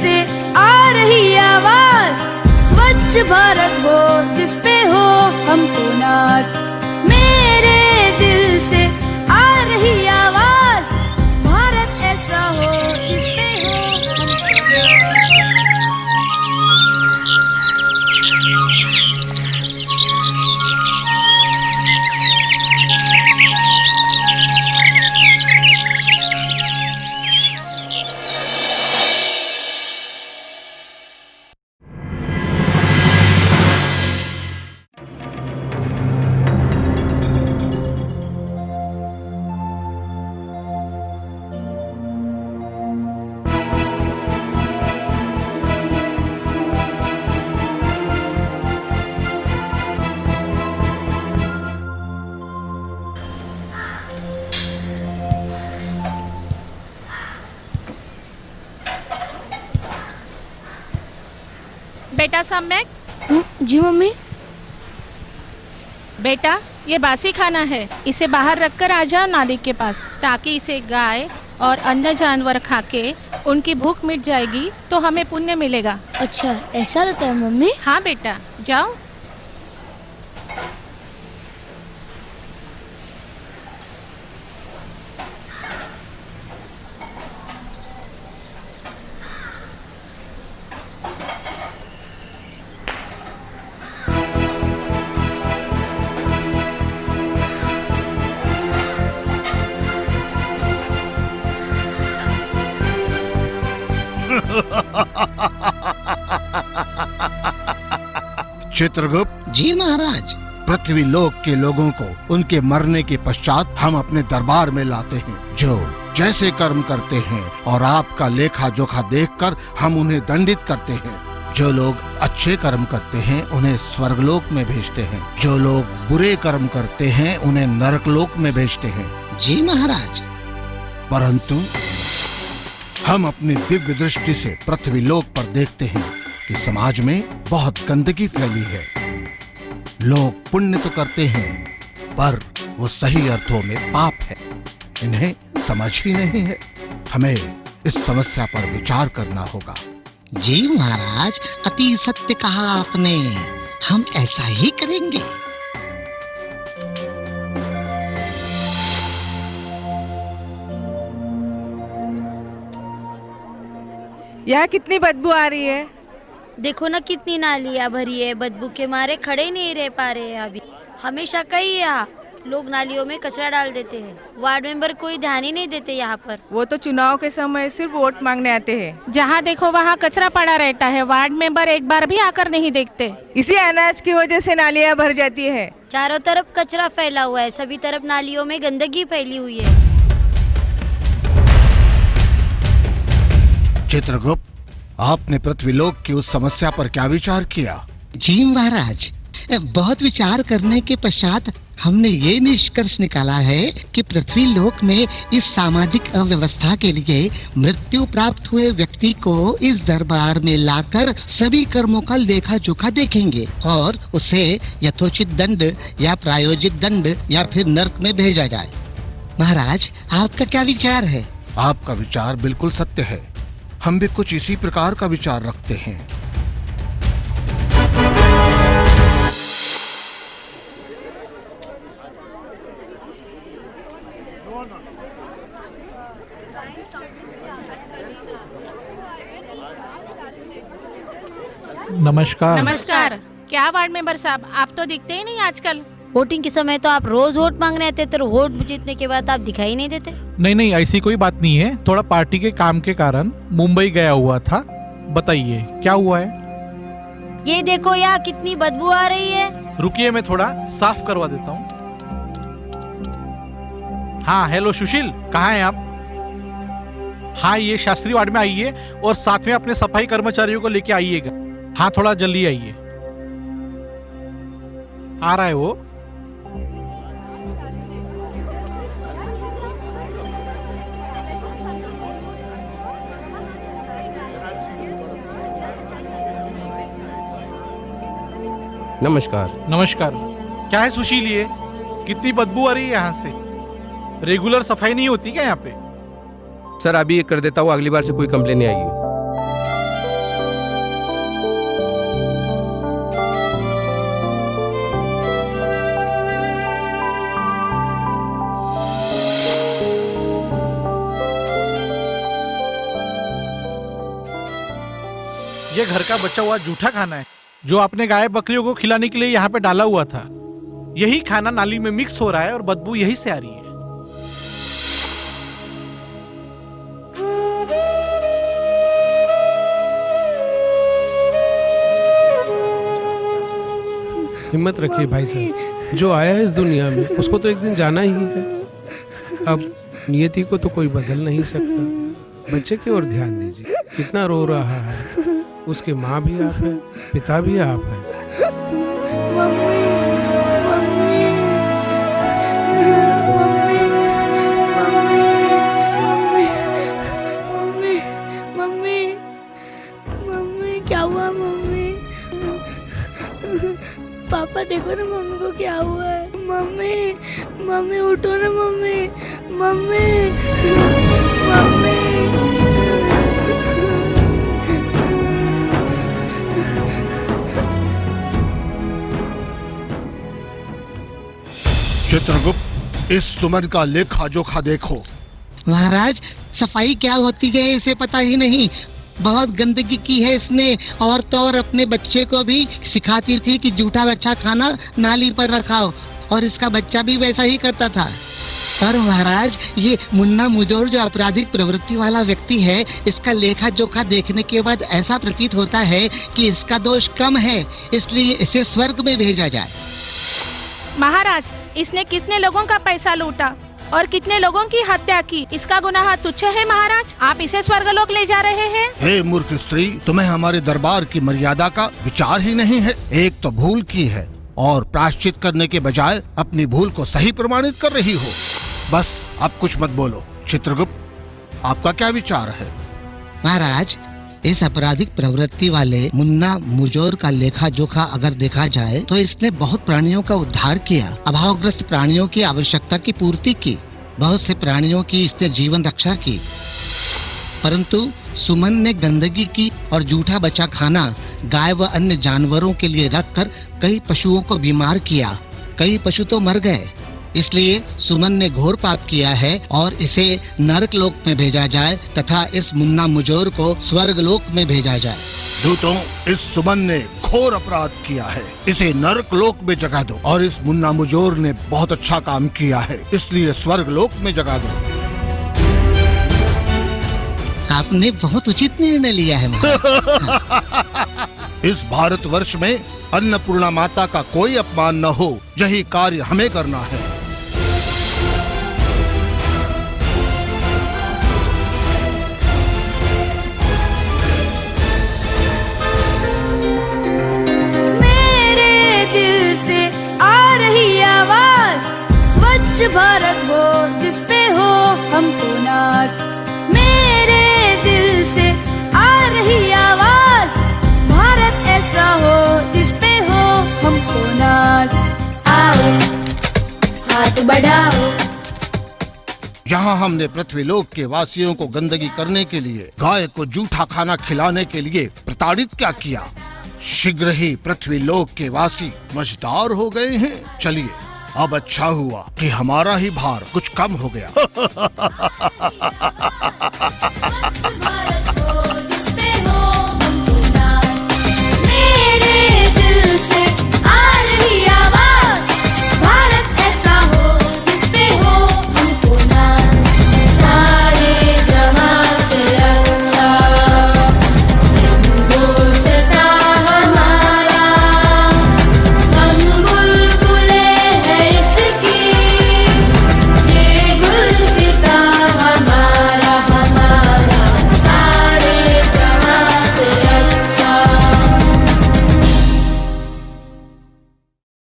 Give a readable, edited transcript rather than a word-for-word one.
से आ रही आवाज, स्वच्छ भारत हो जिस पे हो हमको नाज। मेरे दिल से आ रही आवाज, भारत ऐसा हो जिस पे हो हमको नाज। बेटा सम्यक, जी मम्मी। बेटा ये बासी खाना है, इसे बाहर रखकर आ जाओ नाली के पास, ताकि इसे गाय और अन्य जानवर खा के उनकी भूख मिट जाएगी तो हमें पुण्य मिलेगा। अच्छा ऐसा रहता है मम्मी? हाँ बेटा जाओ। चित्रगुप्त जी महाराज। पृथ्वी लोक के लोगों को उनके मरने के पश्चात हम अपने दरबार में लाते हैं, जो जैसे कर्म करते हैं, और आपका लेखा जोखा देखकर हम उन्हें दंडित करते हैं। जो लोग अच्छे कर्म करते हैं उन्हें स्वर्गलोक में भेजते हैं, जो लोग बुरे कर्म करते हैं उन्हें नरकलोक में भेजते हैं। जी महाराज। परंतु हम अपनी दिव्य दृष्टि से पृथ्वी लोक पर देखते हैं कि समाज में बहुत गंदगी फैली है। लोग पुण्य तो करते हैं पर वो सही अर्थों में पाप है, इन्हें समझ ही नहीं है। हमें इस समस्या पर विचार करना होगा। जी महाराज, अति सत्य कहा आपने, हम ऐसा ही करेंगे। यहाँ कितनी बदबू आ रही है। देखो ना कितनी नालियाँ भरी है, बदबू के मारे खड़े ही नहीं रह पा रहे हैं। अभी हमेशा कई यहाँ लोग नालियों में कचरा डाल देते हैं, वार्ड मेंबर कोई ध्यान ही नहीं देते यहाँ पर। वो तो चुनाव के समय सिर्फ वोट मांगने आते हैं। जहाँ देखो वहाँ कचरा पड़ा रहता है, वार्ड मेंबर एक बार भी आकर नहीं देखते। इसी अनाज की वजह से नालियाँ भर जाती है। चारों तरफ कचरा फैला हुआ है, सभी तरफ नालियों में गंदगी फैली हुई है। चित्रगुप्त, आपने पृथ्वीलोक की उस समस्या पर क्या विचार किया? जी महाराज, बहुत विचार करने के पश्चात हमने ये निष्कर्ष निकाला है कि पृथ्वी लोक में इस सामाजिक अव्यवस्था के लिए मृत्यु प्राप्त हुए व्यक्ति को इस दरबार में लाकर सभी कर्मों का लेखा जोखा देखेंगे और उसे यथोचित दंड या प्रायोजित दंड या फिर नर्क में भेजा जाए। महाराज, आपका क्या विचार है? आपका विचार बिल्कुल सत्य है, हम भी कुछ इसी प्रकार का विचार रखते हैं। नमस्कार। नमस्कार। क्या वार्ड मेंबर साहब, आप तो दिखते ही नहीं आजकल। वोटिंग के समय तो आप रोज वोट मांगने आते थे, तो वोट जीतने के बाद आप दिखाई नहीं देते। नहीं, ऐसी कोई बात नहीं है, थोड़ा पार्टी के काम के कारण मुंबई गया हुआ था। बताइए क्या हुआ है? ये देखो यहाँ कितनी बदबू आ रही है। रुकिए, मैं थोड़ा साफ करवा देता हूँ। हाँ हेलो सुशील, कहाँ हैं आप? हाँ, ये शास्त्री वार्ड में आइए और साथ में अपने सफाई कर्मचारियों को लेके आइएगा। हाँ थोड़ा जल्दी आइए। आ रहा है वो। नमस्कार। नमस्कार। क्या है सुशील, ये कितनी बदबू आ रही है यहाँ से? रेगुलर सफाई नहीं होती क्या यहाँ पे? सर अभी ये कर देता हूँ, अगली बार से कोई कंप्लेन नहीं आएगी। ये घर का बचा हुआ जूठा खाना है जो आपने गाय बकरियों को खिलाने के लिए यहाँ पे डाला हुआ था। यही खाना नाली में मिक्स हो रहा है और बदबू यही से आ रही है। हिम्मत रखिए भाई साहब, जो आया है इस दुनिया में उसको तो एक दिन जाना ही है। अब नियति को तो कोई बदल नहीं सकता। बच्चे की ओर ध्यान दीजिए, कितना रो रहा है। उसके माँ भी आप है, पिता भी आप है। Mummy mummy mummy mummy mummy mummy mummy क्या हुआ मम्मी? पापा देखो ना मम्मी को क्या हुआ है। मम्मी मम्मी उठो ना मम्मी मम्मी मम्मी। चित्रगुप्त, इस सुमन का लेखा जोखा देखो। महाराज, सफाई क्या होती है इसे पता ही नहीं। बहुत गंदगी की है इसने, और तो और अपने बच्चे को भी सिखाती थी कि जूठा बच्चा खाना नाली पर रखाओ, और इसका बच्चा भी वैसा ही करता था। पर महाराज, ये मुन्ना मुजोर जो आपराधिक प्रवृत्ति वाला व्यक्ति है, इसका लेखा जोखा देखने के बाद ऐसा प्रतीत होता है कि इसका दोष कम है, इसलिए इसे स्वर्ग में भेजा जाए। महाराज, इसने कितने लोगों का पैसा लूटा और कितने लोगों की हत्या की, इसका गुनाह तुच्छ है महाराज। आप इसे स्वर्गलोक ले जा रहे हैं। हे मूर्ख स्त्री, तुम्हें हमारे दरबार की मर्यादा का विचार ही नहीं है। एक तो भूल की है और प्रायश्चित करने के बजाय अपनी भूल को सही प्रमाणित कर रही हो। बस अब कुछ मत बोलो। चित्रगुप्त, आपका क्या विचार है? महाराज, इस आपराधिक प्रवृत्ति वाले मुन्ना मुजोर का लेखा जोखा अगर देखा जाए तो इसने बहुत प्राणियों का उद्धार किया, अभावग्रस्त प्राणियों की आवश्यकता की पूर्ति की, बहुत से प्राणियों की इसने जीवन रक्षा की। परंतु सुमन ने गंदगी की और जूठा बचा खाना गाय व अन्य जानवरों के लिए रखकर कई पशुओं को बीमार किया। कई पशु तो मर गए। इसलिए सुमन ने घोर पाप किया है और इसे नरक लोक में भेजा जाए तथा इस मुन्ना मुजोर को स्वर्ग लोक में भेजा जाए। दूतों, इस सुमन ने घोर अपराध किया है, इसे नरक लोक में जगा दो। और इस मुन्ना मुजोर ने बहुत अच्छा काम किया है, इसलिए स्वर्ग लोक में जगा दो। आपने बहुत उचित निर्णय लिया है महाराज। इस भारतवर्ष में अन्नपूर्णा माता का कोई अपमान न हो, यही कार्य हमें करना है। मेरे दिल से आ रही आवाज, स्वच्छ भारत हो जिस पे हो हमको नाज। मेरे दिल से आ रही आवाज, भारत ऐसा हो जिस पे हो हमको नाज। आओ हाथ बढ़ाओ। यहाँ हमने पृथ्वीलोक के वासियों को गंदगी करने के लिए, गाय को जूठा खाना खिलाने के लिए प्रताड़ित क्या किया। शीघ्र ही पृथ्वीलोक के वासी मझदार हो गए हैं। चलिए, अब अच्छा हुआ कि हमारा ही भार कुछ कम हो गया।